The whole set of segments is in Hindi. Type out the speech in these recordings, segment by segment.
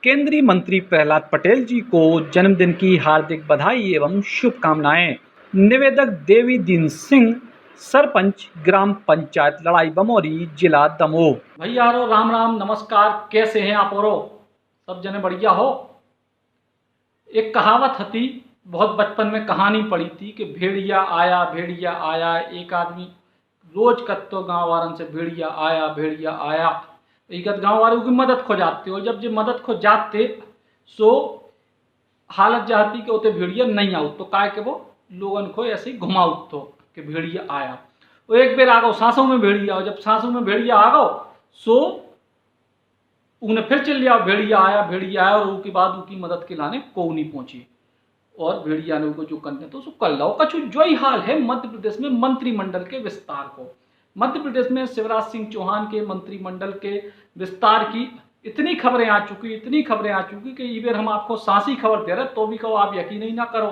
केंद्रीय मंत्री प्रहलाद पटेल जी को जन्मदिन की हार्दिक बधाई एवं शुभकामनाएं। निवेदक देवी दीन सिंह, सरपंच ग्राम पंचायत लड़ाई बमौरी, जिला दमोह। भैया राम राम नमस्कार, कैसे हैं आप? और सब जने बढ़िया हो। एक कहावत थी, बहुत बचपन में कहानी पढ़ी थी कि भेड़िया आया। एक आदमी रोज कत्तो गांव वारन से भेड़िया आया। एक गांव वालों की मदद खो जाते हो, जब जो मदद खो जाते सो हालत जाती कि उते भेड़िया नहीं आओ तो काय के वो लोगन को ऐसे ही घुमाओ तो कि भेड़िया आया। वो एक बेर आ गो सांसों में भेड़िया, जब सांसों में भेड़िया आ गो सो उन्हें फिर चल लिया भेड़िया आया और उसके बाद उनकी मदद के लाने को नहीं पहुंची और भेड़िया ने उनको जो करने तो कर लो कछु। जो ही हाल है मध्य प्रदेश में मंत्रिमंडल के विस्तार को। मध्य प्रदेश में शिवराज सिंह चौहान के मंत्रिमंडल के विस्तार की इतनी खबरें आ चुकी कि ये बार हम आपको सांसी खबर दे रहे तो भी कहो आप यकीन ही ना करो।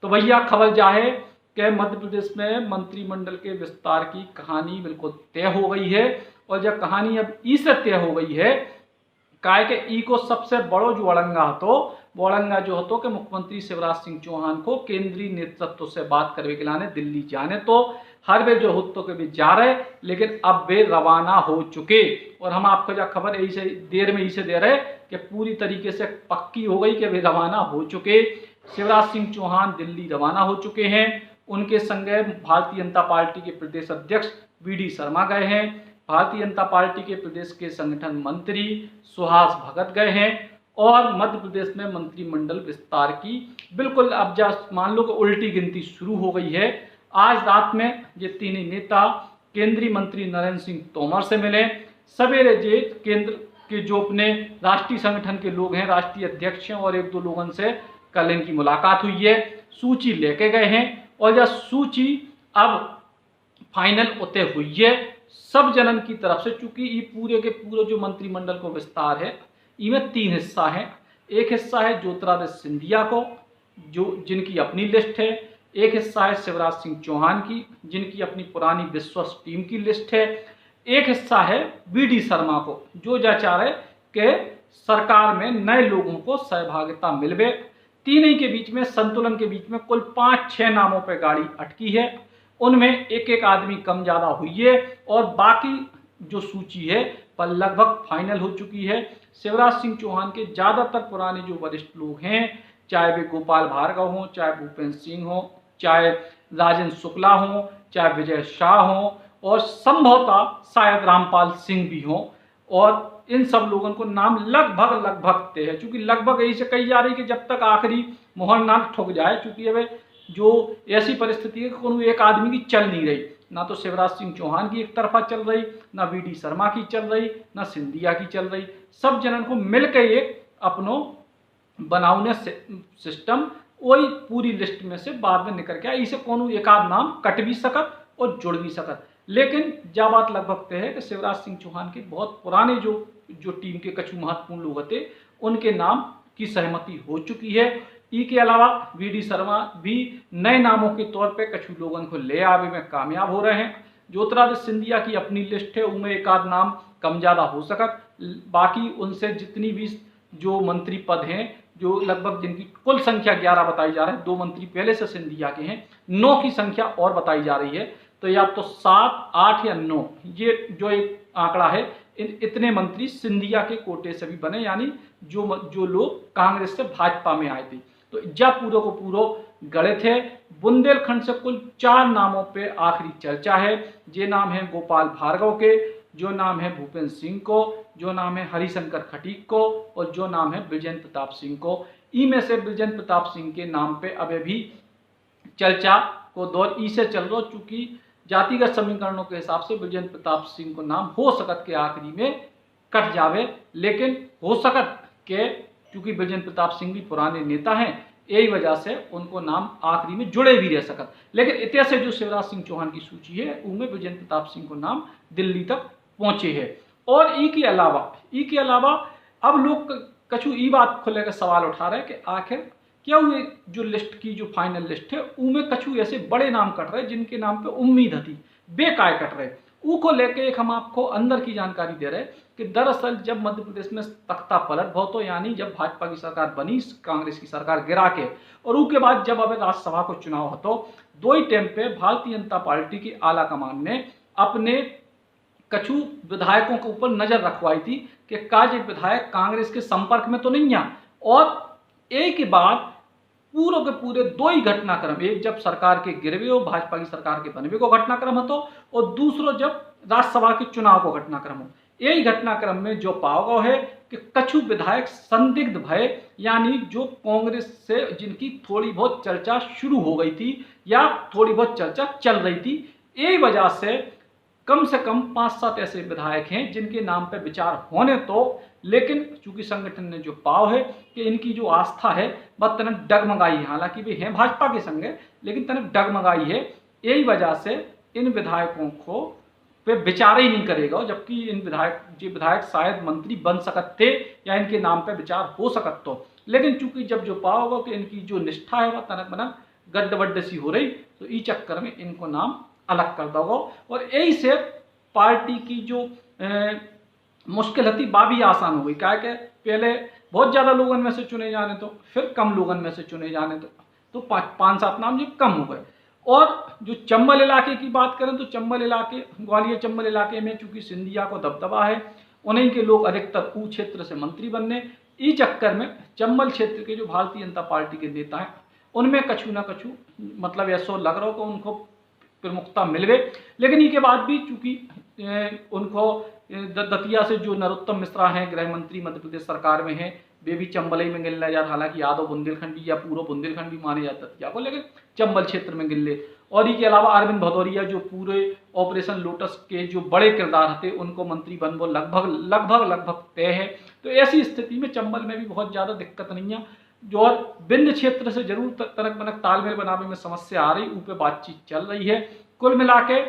तो भैया खबर जा है कि मध्य प्रदेश में मंत्रिमंडल के विस्तार की कहानी बिल्कुल तय हो गई है। और जब कहानी अब ई से तय हो गई है काय के ई को सबसे बड़ो जो अड़ंगा जो हो कि मुख्यमंत्री शिवराज सिंह चौहान को केंद्रीय नेतृत्व से बात करने के लाने दिल्ली जाने तो हर वे जो हुत्तो के भी जा रहे, लेकिन अब वे रवाना हो चुके। और हम आपको जो खबर यही से देर में इसे दे रहे कि पूरी तरीके से पक्की हो गई कि वे रवाना हो चुके। शिवराज सिंह चौहान दिल्ली रवाना हो चुके हैं। उनके संग भारतीय जनता पार्टी के प्रदेश अध्यक्ष वी.डी. शर्मा गए हैं। भारतीय जनता पार्टी के प्रदेश के संगठन मंत्री सुहास भगत गए हैं। और मध्य प्रदेश में मंत्रिमंडल विस्तार की बिल्कुल अब जब मान लो कि उल्टी गिनती शुरू हो गई है। आज रात में ये तीनों नेता केंद्रीय मंत्री नरेंद्र सिंह तोमर से मिले। सवेरे जे केंद्र के जो अपने राष्ट्रीय संगठन के लोग हैं, राष्ट्रीय अध्यक्ष हैं और एक दो लोगों से कल इनकी मुलाकात हुई है। सूची लेके गए हैं और यह सूची अब फाइनल उतने हुई है सब जनन की तरफ से। चूंकि ये पूरे के पूरे जो मंत्रिमंडल को विस्तार है इनमें 3 हिस्सा है। एक हिस्सा है ज्योतिरादित्य सिंधिया को जो जिनकी अपनी लिस्ट है। एक हिस्सा है शिवराज सिंह चौहान की जिनकी अपनी पुरानी विश्वास टीम की लिस्ट है। एक हिस्सा है वी.डी. शर्मा को जो चाह रहे कि सरकार में नए लोगों को सहभागिता मिलवे। तीनों के बीच में संतुलन के बीच में कुल 5-6 नामों पर गाड़ी अटकी है। उनमें एक एक आदमी कम ज्यादा हुई है और बाकी जो सूची है पर लगभग फाइनल हो चुकी है। शिवराज सिंह चौहान के ज्यादातर पुराने जो वरिष्ठ लोग हैं, चाहे वे गोपाल भार्गव हों, चाहे भूपेंद्र सिंह हो, चाहे राजेंद्र शुक्ला हो, चाहे विजय शाह हो और संभवतः शायद रामपाल सिंह भी हो। और इन सब लोगों को नाम लगभग तय है। चूंकि लगभग यही से कही जा रही कि जब तक आखिरी मोहर ना ठुक जाए, चूंकि अब जो ऐसी परिस्थिति है कि एक आदमी की चल नहीं रही, ना तो शिवराज सिंह चौहान की एक तरफा चल रही, ना वी.डी. शर्मा की चल रही, ना सिंधिया की चल रही। सब जनन को मिलकर एक अपनो बनाउने सिस्टम वही पूरी लिस्ट में से बाद में निकल के इसे कोनो एक आध नाम कट भी सकत और जुड़ भी सकत। लेकिन जब बात लगभग तय है कि शिवराज सिंह चौहान के बहुत पुराने जो टीम के कछु महत्वपूर्ण लोग थे उनके नाम की सहमति हो चुकी है। ई के अलावा वी.डी. शर्मा भी नए नामों के तौर पे कछु लोगों को ले आवे में कामयाब हो रहे हैं। ज्योतिरादित्य सिंधिया की अपनी लिस्ट है, उनमें एक आध नाम कम ज्यादा हो सकत। बाकी उनसे जितनी भी जो मंत्री पद हैं, जो लगभग जिनकी कुल संख्या 11 बताई जा रही है, 2 मंत्री पहले से सिंधिया के हैं, 9 की संख्या और बताई जा रही है। तो या तो 7, 8 या 9 ये जो एक आंकड़ा है, इतने मंत्री सिंधिया के कोटे से भी बने, यानी जो लोग कांग्रेस से भाजपा में आए थे। तो जब पूरो को पूरो गणित है। बुंदेलखंड से कुल 4 नामों पे आखिरी चर्चा है। ये नाम है गोपाल भार्गव के, जो नाम है भूपेंद्र सिंह को, जो नाम है हरिशंकर खटीक को और जो नाम है बृजेंद्र प्रताप सिंह को। ई में से बृजेंद्र प्रताप सिंह के नाम पे अभी भी चर्चा को दौर ई से चल रहा, चूंकि जातिगत समीकरणों के हिसाब से बृजेंद्र प्रताप सिंह को नाम हो सकत के आखिरी में कट जावे। लेकिन हो सकत के क्योंकि बृजेंद्र प्रताप सिंह भी पुराने नेता हैं, यही वजह से उनको नाम आखिरी में जुड़े भी रह सकत। लेकिन इतिहास से जो शिवराज सिंह चौहान की सूची है उनमें बृजेंद्र प्रताप सिंह को नाम दिल्ली तक पहुंचे है। और ई के अलावा अब लोग कछु ई बात को लेकर सवाल उठा रहे हैं कि आखिर क्या हुए जो लिस्ट की जो फाइनल लिस्ट है उनमें कछु ऐसे बड़े नाम कट रहे जिनके नाम पे उम्मीद थी, बेकाय कट रहे। ऊ को लेके एक हम आपको अंदर की जानकारी दे रहे कि दरअसल जब मध्य प्रदेश में तख्ता पलट बहुत हो, यानी जब भाजपा की सरकार बनी, कांग्रेस की सरकार गिरा के, और उसके बाद जब अब राज्यसभा को चुनाव हो, तो दो ही टाइम पे भारतीय जनता पार्टी की आला कमान ने अपने कछु विधायकों के ऊपर नजर रखवाई थी कि काज एक विधायक कांग्रेस के संपर्क में तो नहीं है। और एक के बाद पूरे के पूरे दो ही घटनाक्रम, एक जब सरकार के गिरवे हो, भाजपा की सरकार के बनवे को घटनाक्रम हो, और दूसरो जब राज्यसभा के चुनाव को घटनाक्रम हो। यही घटनाक्रम में जो पाओ है कि कछु विधायक संदिग्ध भय, यानी जो कांग्रेस से जिनकी थोड़ी बहुत चर्चा शुरू हो गई थी या थोड़ी बहुत चर्चा चल रही थी, यही वजह से कम 5-7 ऐसे विधायक हैं जिनके नाम पर विचार होने तो, लेकिन चूंकि संगठन ने जो पाव है कि इनकी जो आस्था है वह तनक डगमगाई है, हालांकि वे हैं भाजपा के संग लेकिन तनक डगमगाई है। यही वजह से इन विधायकों को पे विचार ही नहीं करेगा, जबकि इन विधायक शायद मंत्री बन सकते थे या इनके नाम पे विचार हो सकत तो, लेकिन चूंकि जब जो पाव होगा कि इनकी जो निष्ठा है वह तनक बनक गड्ढ सी हो रही, तो इस चक्कर में इनको नाम अलग कर दोगे। और यही से पार्टी की जो मुश्किल थी वह भी आसान हो गई। क्या कि पहले बहुत ज़्यादा लोगों में से चुने जाने तो, फिर कम लोगों में से चुने जाने तो 5-7 नाम जो कम हो गए। और जो चंबल इलाके की बात करें तो चंबल इलाके, ग्वालियर चंबल इलाके में चूंकि सिंधिया को दबदबा है, उन्हीं के लोग अधिकतर ऊ क्षेत्र से मंत्री बनने, इस चक्कर में चंबल क्षेत्र के जो भारतीय जनता पार्टी के नेता हैं उनमें कछु ना कछु मतलब ऐसा लग रहा हो कि उनको प्रमुखता मिल गई। लेकिन इसके बाद भी चूंकि उनको दतिया से जो नरोत्तम मिश्रा हैं गृह मंत्री मध्य प्रदेश सरकार में हैं, वे भी चंबल में गिन ले जाते, हालांकि यादव बुंदेलखंडी या पूर्व बुंदेलखंडी माने जाते दतिया को, लेकिन चंबल क्षेत्र में गिन ले। और इसके अलावा अरविंद भदौरिया जो पूरे ऑपरेशन लोटस के जो बड़े किरदार थे उनको मंत्री बनबो लगभग तय है। तो ऐसी स्थिति में चंबल में भी बहुत ज़्यादा दिक्कत नहीं है, जो और विंध्य क्षेत्र से जरूर तनक बनक तालमेल बनाने में समस्या आ रही, ऊपर बातचीत चल रही है। कुल मिला के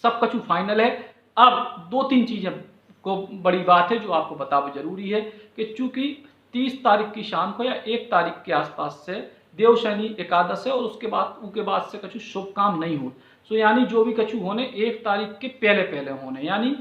सब कछु फाइनल है। अब 2-3 चीजें को बड़ी बात है जो आपको बताना जरूरी है कि चूंकि 30 तारीख की शाम को या 1 तारीख के आसपास से देवशनि एकादश है, और उसके बाद से कछु शुभ काम नहीं हो, सो यानी जो भी कछु होने 1 तारीख के पहले होने, यानी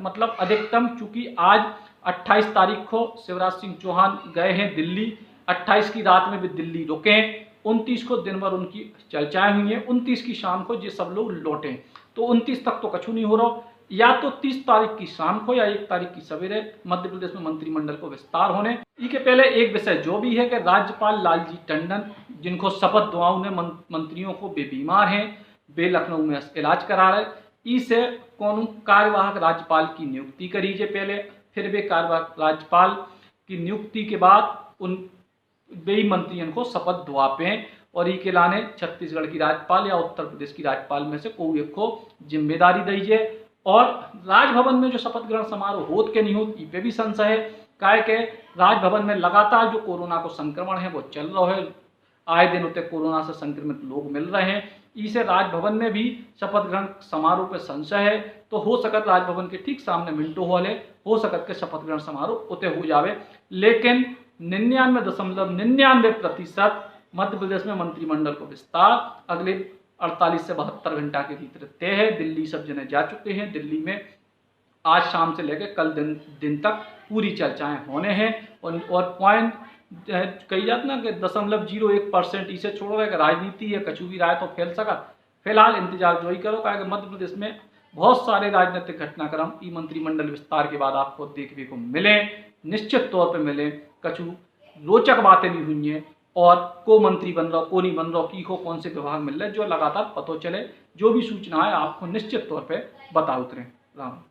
मतलब अधिकतम, चूंकि आज 28 तारीख को शिवराज सिंह चौहान गए हैं दिल्ली, 28 की रात में भी दिल्ली रुके, 29 को दिन भर उनकी चर्चाएं हुई हैं, 29 की शाम को ये सब लोग लौटे, तो 29 तक तो कछु नहीं हो रहा। या तो 30 तारीख की शाम को या 1 तारीख की सवेरे मध्य प्रदेश में मंत्रिमंडल को विस्तार होने। इसके पहले एक विषय जो भी है कि राज्यपाल लालजी टंडन, जिनको शपथ दुआओं ने मंत्रियों को वे बीमार हैं, वे लखनऊ में इलाज करा रहे, इसे कौन कार्यवाहक राज्यपाल की नियुक्ति करीजे पहले, फिर वे कार्यवाहक राज्यपाल की नियुक्ति के बाद उन वे मंत्रियों को शपथ दुआपे, और ई के लाने छत्तीसगढ़ की राज्यपाल या उत्तर प्रदेश की राज्यपाल में से कोई एक को जिम्मेदारी दीजिए। और राजभवन में जो शपथ ग्रहण समारोह होत के नहीं होत, ई पे भी संशय है, काय के राजभवन में लगातार जो कोरोना को संक्रमण है वो चल रहा है, आए दिन उतने कोरोना से संक्रमित लोग मिल रहे हैं, इसे राजभवन में भी शपथ ग्रहण समारोह पे संशय है। तो हो सकत राजभवन के ठीक सामने मिंटो हॉल है, हो सकत के शपथ ग्रहण समारोह उते हो जावे, लेकिन 99.99% मध्य प्रदेश में मंत्रिमंडल को विस्तार अगले 48 से 72 घंटा के भीतर तय है। दिल्ली सब जने जा चुके हैं, दिल्ली में आज शाम से लेकर कल दिन तक पूरी चर्चाएं होने हैं, और पॉइंट कही जाती ना कि 0.01% इसे छोड़ रहे, राजनीति है कछु भी राय तो फैल सका। फिलहाल इंतजार जो ही करो, क्या मध्य प्रदेश में बहुत सारे राजनीतिक घटनाक्रम ई मंत्रिमंडल विस्तार के बाद आपको देखने को मिले, निश्चित तौर पर मिले। कछु रोचक बातें भी हुई हैं, और को मंत्री बन रहा को नहीं बन रहा, की को कौन से विभाग मिल रहे, जो लगातार पता चले, जो भी सूचना है आपको निश्चित तौर पे बता उतरे। राम।